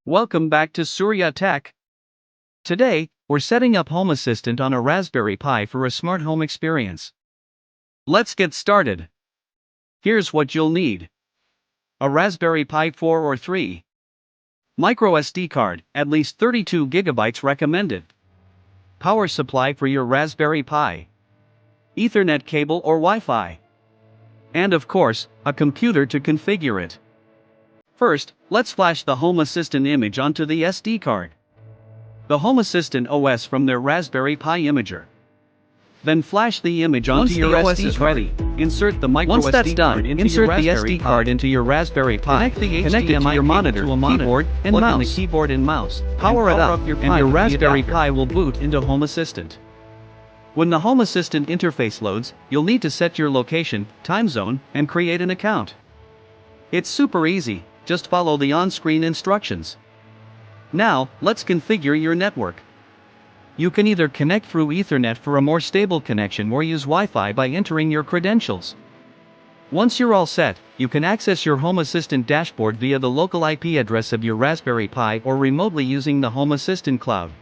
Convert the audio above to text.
Welcome back to Soorya Tech. Today, we're setting up Home Assistant on a Raspberry Pi for a smart home experience. Let's get started. Here's what you'll need: a Raspberry Pi 4 or 3, micro SD card, at least 32 gigabytes recommended, power supply for your Raspberry Pi, Ethernet cable or Wi-Fi, and of course, a computer to configure it. First, let's flash the Home Assistant image onto the SD card. The Home Assistant OS from their Raspberry Pi imager. Then flash the image onto your SD card. Insert the micro SD card into your Raspberry Pi. Into your Raspberry Pi. Connect it to your monitor, keyboard, and mouse. The keyboard and mouse. Power it up, and your Raspberry Pi will boot into Home Assistant. When the Home Assistant interface loads, you'll need to set your location, time zone, and create an account. It's super easy, just follow the on-screen instructions. Now, let's configure your network. You can either connect through Ethernet for a more stable connection or use Wi-Fi by entering your credentials. Once you're all set, you can access your Home Assistant dashboard via the local IP address of your Raspberry Pi or remotely using the Home Assistant cloud.